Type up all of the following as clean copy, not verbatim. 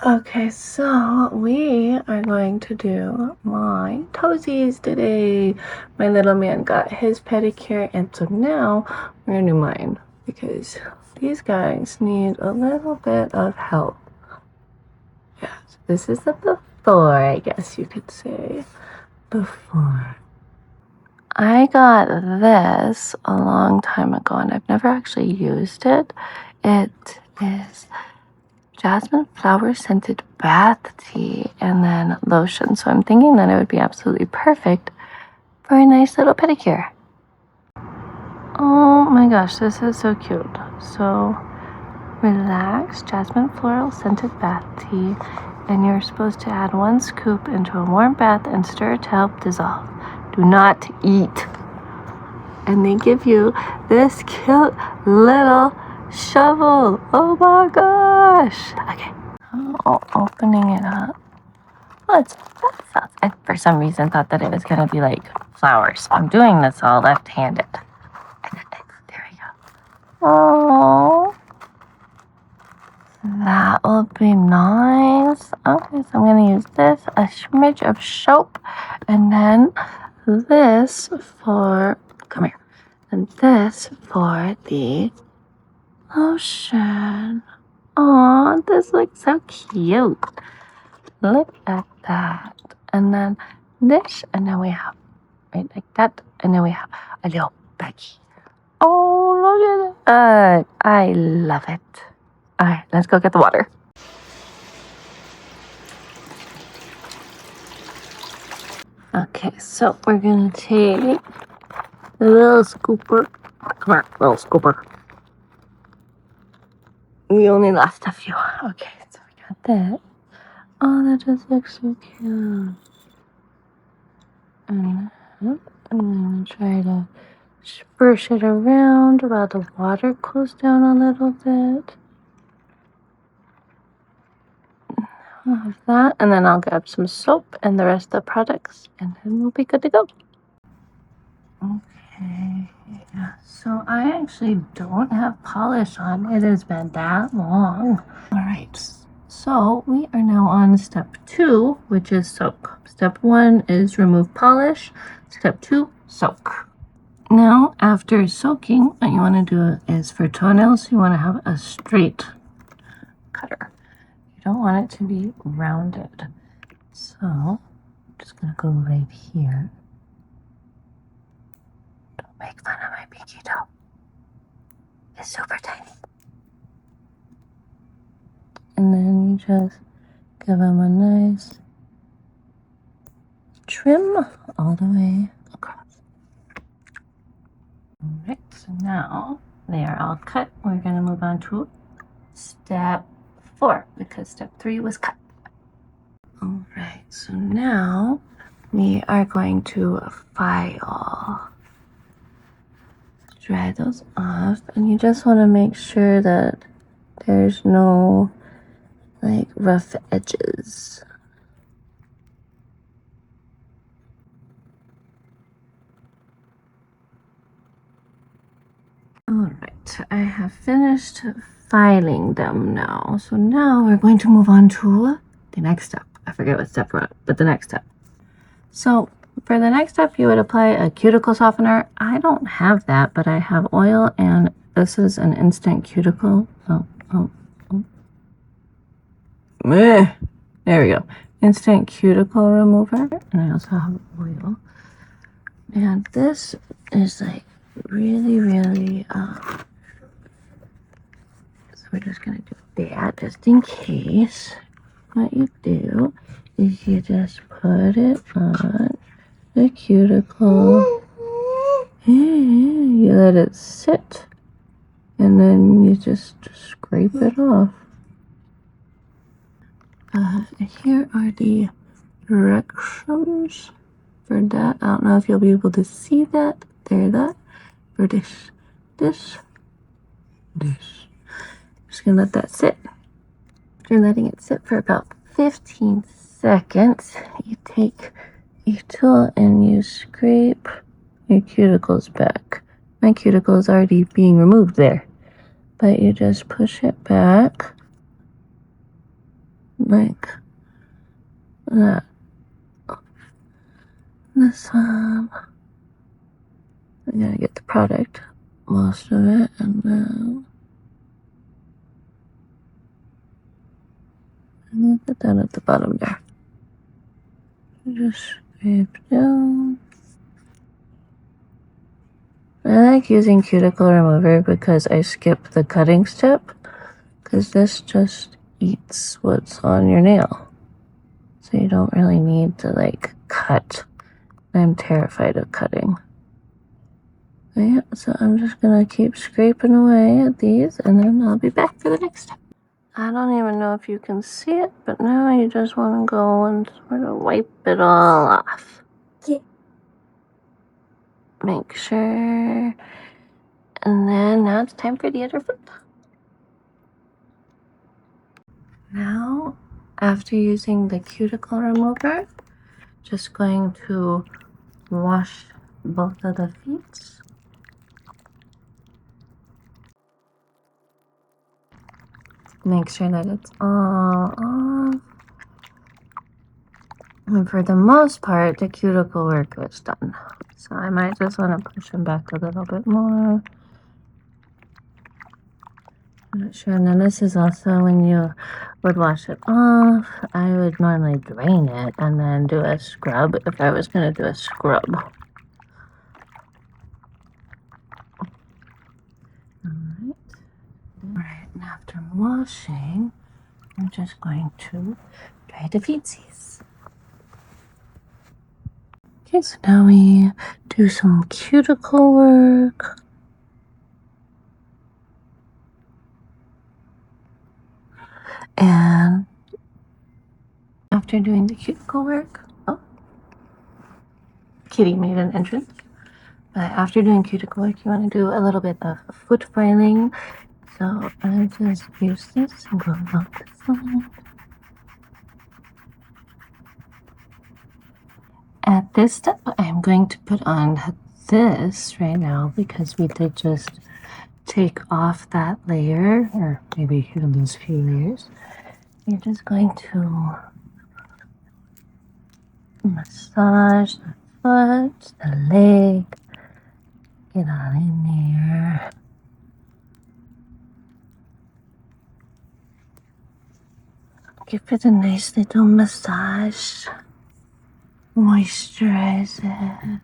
Okay, so we are going to do my toesies today. My little man got his pedicure, and so now we're gonna do mine because these guys need a little bit of help. Yeah, so this is the before, I guess you could say. Before. I got this a long time ago, and I've never actually used it. It is jasmine flower scented bath tea and then lotion. So I'm thinking that it would be absolutely perfect for a nice little pedicure. Oh my gosh, this is so cute. So relax, jasmine floral scented bath tea, and you're supposed to add 1 scoop into a warm bath and stir to help dissolve. Do not eat. And they give you this cute little shovel. Oh my gosh. Okay. Opening it up. Oh, I for some reason thought that it was going to be like flowers. I'm doing this all left-handed. There we go. Oh, that will be nice. Okay, so I'm going to use this, a smidge of soap, and then this for, come here, and this for the lotion. Oh, this looks so cute. Look at that. And then this, and then we have, right, like that, and then we have a little baggie. Oh, look at that. I love it. All right, let's go get the water. Okay, so we're going to take the little scooper. Come here, little scooper. We only lost a few. Okay, so we got that. Oh, that just looks so cute. And I'm going to try to spruce it around while the water cools down a little bit. I'll have that, and then I'll grab some soap and the rest of the products, and then we'll be good to go. Okay, yeah, so I actually don't have polish on. It has been that long. All right, so we are now on step 2, which is soak. Step 1 is remove polish. Step 2, soak. Now, after soaking, what you want to do is for toenails, you want to have a straight cutter. You don't want it to be rounded. So, I'm just going to go right here. Don't make fun of my pinky toe. It's super tiny. And then you just give them a nice trim all the way across. Alright, so now they are all cut. We're going to move on to step 4 because step 3 was cut. Alright, so now we are going to file. Dry those off, and you just want to make sure that there's no like rough edges. Alright, I have finished filing them now. So now we're going to move on to the next step. I forget what step we're on, but the next step. So for the next step, you would apply a cuticle softener. I don't have that, but I have oil, and this is an instant cuticle. There we go. Instant cuticle remover. And I also have oil. And this is like really, so we're just going to do that just in case. What you do is you just put it on the cuticle. You let it sit, and then you just scrape it off. Here are the directions for that. I don't know if you'll be able to see that. There, that. For this. Just gonna let that sit. After letting it sit for about 15 seconds, you take a tool and you scrape your cuticles back. My cuticle is already being removed there, but you just push it back like that. This one, I gotta get the product, most of it, and then put that at the bottom there. Just scrape down. I like using cuticle remover because I skip the cutting step, because this just eats what's on your nail. So you don't really need to like cut. I'm terrified of cutting. But yeah, so I'm just gonna keep scraping away at these and then I'll be back for the next step. I don't even know if you can see it, but now you just want to go and sort of wipe it all off. Yeah. Make sure. And then now it's time for the other foot. Now, after using the cuticle remover, just going to wash both of the feet. Make sure that it's all off. And for the most part, the cuticle work was done. So I might just want to push them back a little bit more. Not sure. And then this is also when you would wash it off. I would normally drain it and then do a scrub if I was going to do a scrub. Alright, and after washing, I'm just going to dry the feetsies. Okay, so now we do some cuticle work. And after doing the cuticle work, Kitty made an entrance. But after doing cuticle work, you want to do a little bit of foot filing. So I just use this and go along this line. At this step, I'm going to put on this right now because we did just take off that layer, or maybe even those few layers. You're just going to massage the foot, the leg, get on in there. Give it a nice little massage. Moisturize it.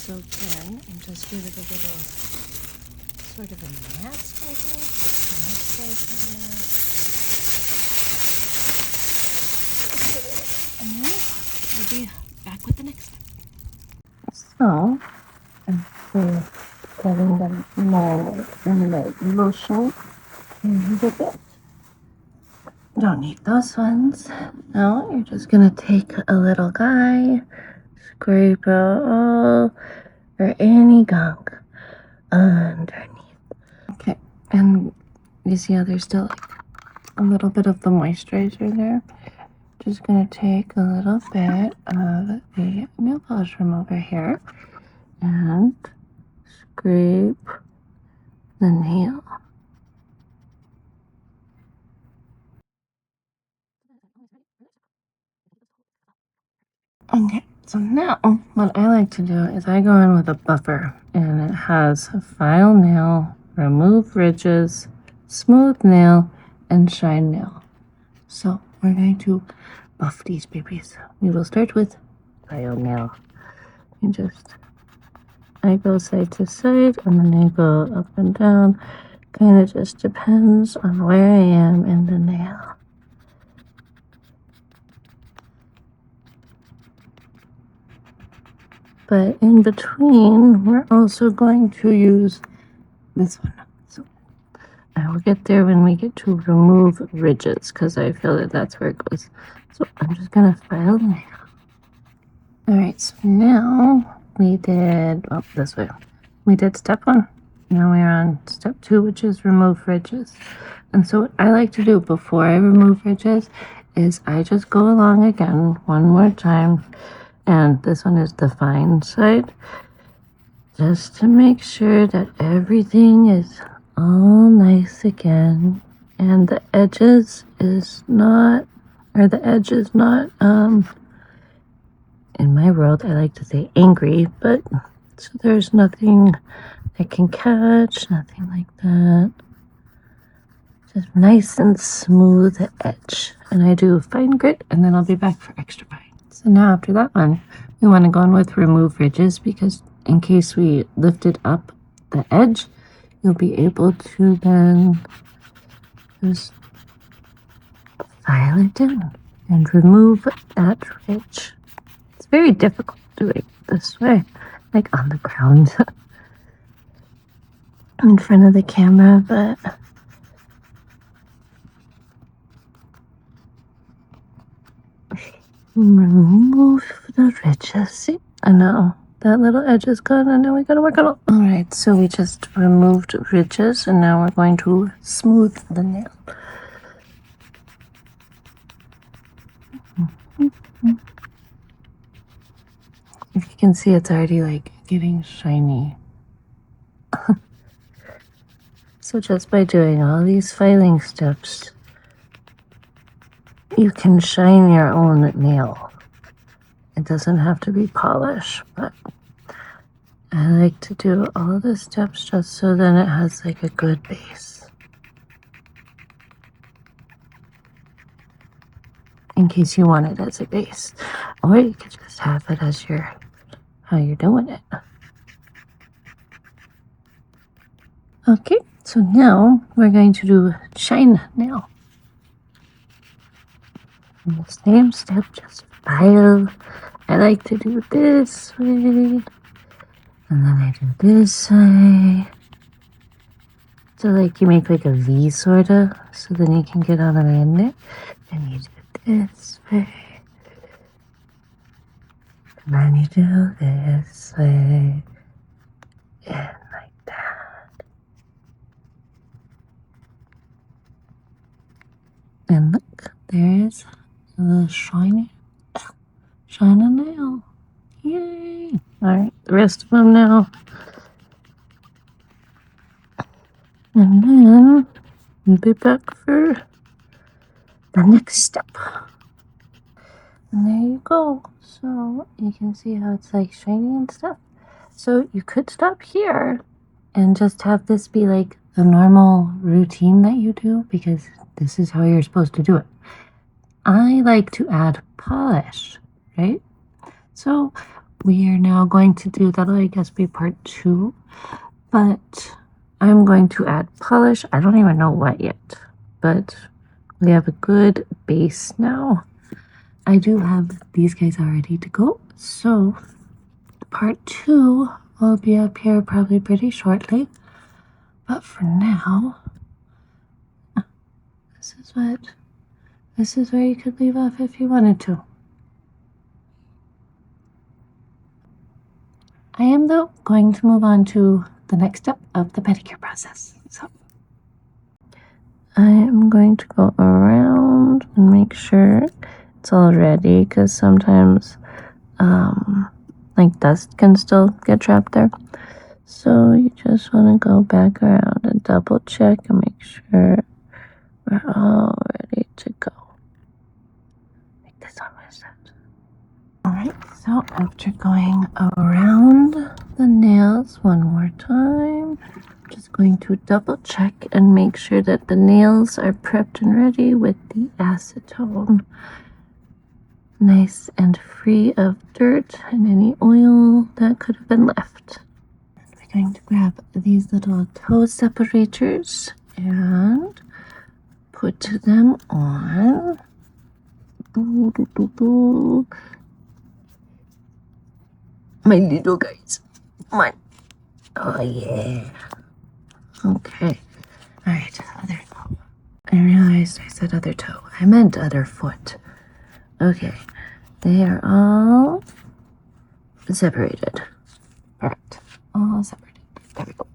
Soak in and just give it a little sort of a mask, I think. And then we'll be back with the next step. So, after getting the mold and the lotion in the bit, don't need those ones. Now you're just gonna take a little guy, scrape out all or any gunk underneath. Okay, and you see how there's still like a little bit of the moisturizer there. Just gonna take a little bit of the nail polish remover here and scrape the nail. Okay, so now what I like to do is I go in with a buffer, and it has a file nail, remove ridges, smooth nail, and shine nail. So we're going to buff these babies. We will start with file nail. I go side to side, and then I go up and down. Kind of just depends on where I am in the nail. But in between, we're also going to use this one. So I will get there when we get to remove ridges, because I feel that that's where it goes. So I'm just going to file the nail. Alright, so now we did, this way. We did step 1. Now we're on step 2, which is remove ridges. And so what I like to do before I remove ridges is I just go along again one more time, and this one is the fine side, just to make sure that everything is all nice again, and the edges is not, or the edge is not, in my world I like to say angry, but so there's nothing I can catch, nothing like that. Just nice and smooth edge. And I do fine grit, and then I'll be back for extra fine. So now after that one, we want to go on with remove ridges, because in case we lifted up the edge, you'll be able to then just file it in and remove that ridge. It's very difficult doing it this way, like on the ground in front of the camera, but remove the ridges. See, I know that little edge is gone, and now we gotta work on it. All right, so we just removed ridges, and now we're going to smooth the nail. If you can see, it's already like getting shiny. So just by doing all these filing steps, you can shine your own nail. It doesn't have to be polished, but I like to do all the steps just so then it has like a good base. In case you want it as a base. Or you could just have it as how you're doing it. Okay, so now we're going to do shine nail. And the same step, just file. I like to do this way, and then I do this side. So like you make like a V sorta, so then you can get all the way in there. And you do this way. And then you do this way. And like that. And look, there's the shiny nail. Yay! Alright, the rest of them now. And then we'll be back for the next step. And there you go. So you can see how it's like shiny and stuff. So you could stop here and just have this be like the normal routine that you do, because this is how you're supposed to do it. I like to add polish, right? So we are now going to do, that'll I guess be part 2, but I'm going to add polish. I don't even know what yet, but we have a good base now. I do have these guys all ready to go, so part 2 will be up here probably pretty shortly, but for now, this is where you could leave off if you wanted to. I am, though, going to move on to the next step of the pedicure process. So I am going to go around and make sure it's all ready, because sometimes like dust can still get trapped there. So you just want to go back around and double check and make sure we're all ready to go. Make this on my set. Alright, so after going around the nails one more time, I'm just going to double check and make sure that the nails are prepped and ready with the acetone. Nice and free of dirt and any oil that could have been left. We're going to grab these little toe separators and put them on. My little guys. Come on. Oh, yeah. Okay. Alright, other toe. I realized I said other toe. I meant other foot. Okay. They are all separated. Perfect. All separated. There we go.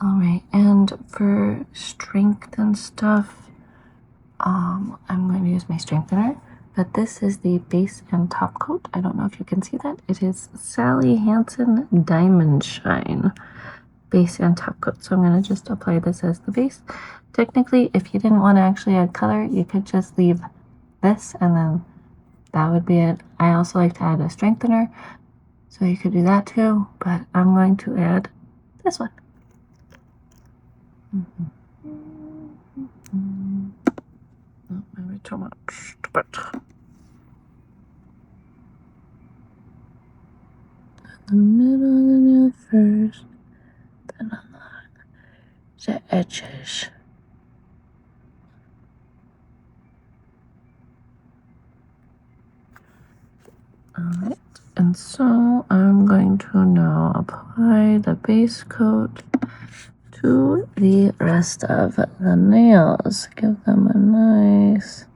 Alright, and for strength and stuff, I'm going to use my strengthener, but this is the base and top coat. I don't know if you can see that. It is Sally Hansen Diamond Shine base and top coat. So I'm going to just apply this as the base. Technically, if you didn't want to actually add color, you could just leave this and then that would be it. I also like to add a strengthener, so you could do that too, but I'm going to add this one. Oh, maybe too much, but the middle of the nail first, then on the edges. Alright, and so I'm going to now apply the base coat to the rest of the nails. Give them a nice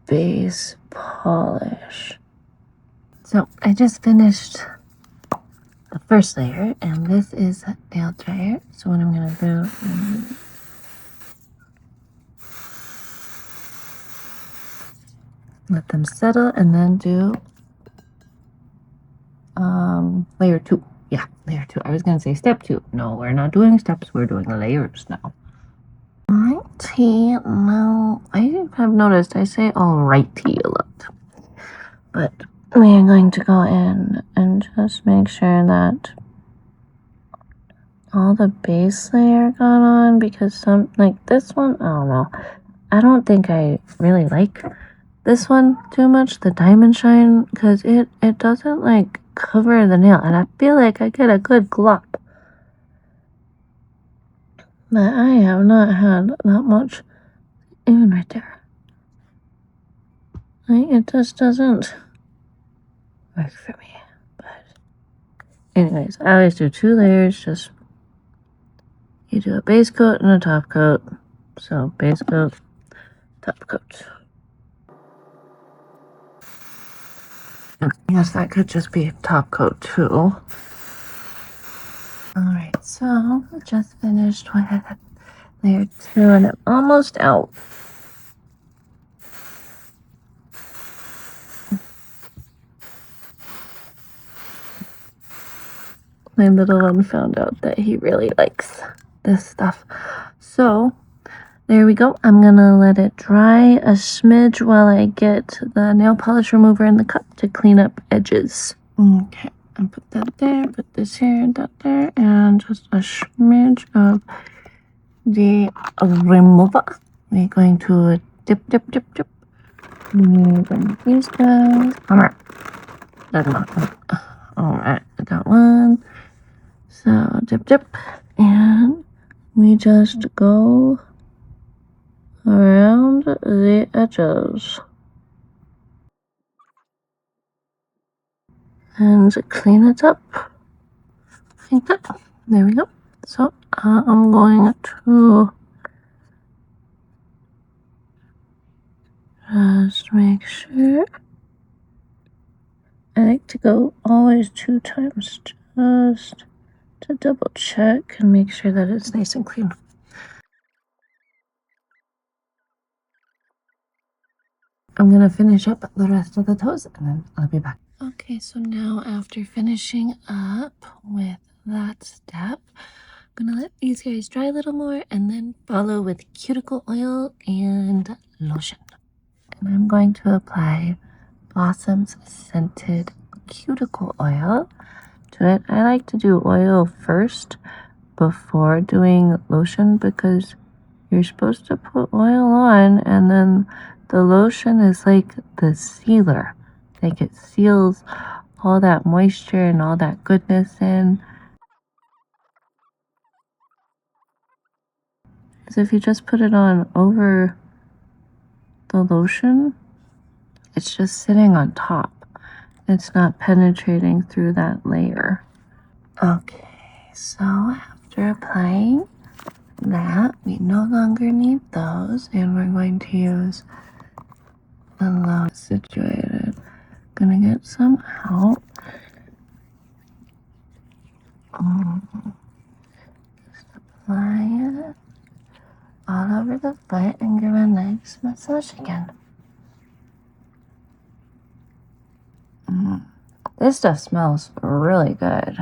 base polish. So I just finished the first layer, and this is nail dryer. So what I'm going to do is let them settle and then do layer 2. Yeah, layer 2. I was going to say step 2. No, we're not doing steps. We're doing layers now. Alrighty, now I have noticed I say alrighty a lot. But we are going to go in and just make sure that all the base layer got on, because some, like this one, I don't know. I don't think I really like this one too much, the diamond shine, because it doesn't like cover the nail, and I feel like I get a good glop. But I have not had that much, even right there. Like, it just doesn't work for me. But anyways, I always do 2 layers, just you do a base coat and a top coat. So base coat, top coat. Yes, that could just be top coat too. Alright, so just finished with layer 2 and I'm almost out. My little one found out that he really likes this stuff. So there we go. I'm gonna let it dry a smidge while I get the nail polish remover in the cup to clean up edges. Okay, and put that there, put this here, that there, and just a smidge of the remover. We're going to dip, dip, dip, dip. We're going to use guys. Alright. Alright, I got one. So dip, dip, and we just go around the edges and clean it up like that. There we go. So I'm going to just make sure. I like to go always 2 times just to double check and make sure that it's nice and clean. I'm gonna finish up the rest of the toes and then I'll be back. Okay, so now after finishing up with that step, I'm gonna let these guys dry a little more and then follow with cuticle oil and lotion. And I'm going to apply Blossom's scented cuticle oil to it. I like to do oil first before doing lotion because you're supposed to put oil on and then the lotion is like the sealer. Like it seals all that moisture and all that goodness in. Because if you just put it on over the lotion, it's just sitting on top. It's not penetrating through that layer. Okay, so after applying that, we no longer need those, and we're going to use the low situated. Gonna get some out. apply it all over the foot and give a nice massage again. This stuff smells really good.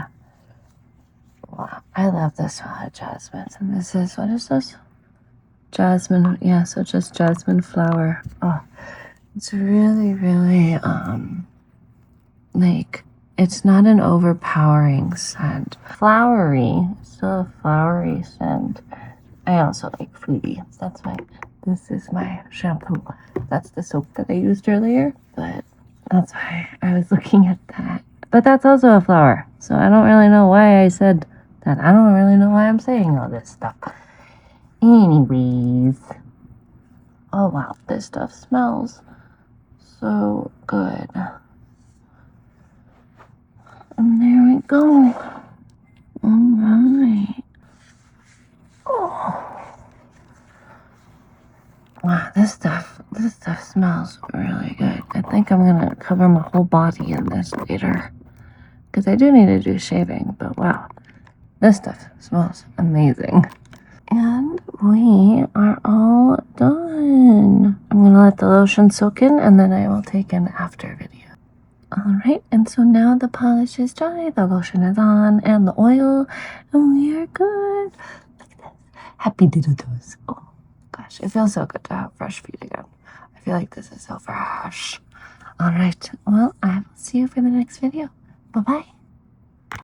Wow, I love the smell of jasmine. And this is, what is this? Jasmine, yeah, so just jasmine flower. Oh, it's really, really, like, it's not an overpowering scent. Flowery, still a flowery scent. I also like fruity. That's why this is my shampoo. That's the soap that I used earlier, but that's why I was looking at that. But that's also a flower, so I don't really know why I said that. I don't really know why I'm saying all this stuff. Anyways. Oh wow, this stuff smells so good. And there we go. Alright. Oh. Wow, this stuff smells really good. I think I'm gonna cover my whole body in this later. Because I do need to do shaving, but wow. This stuff smells amazing. And we are all done. I'm gonna let the lotion soak in and then I will take an after video. Alright, and so now the polish is dry, the lotion is on, and the oil, and we are good. Look at this. Happy little toes. Oh gosh, it feels so good to have fresh feet again. I feel like this is so fresh. Alright, well, I will see you for the next video. Bye-bye.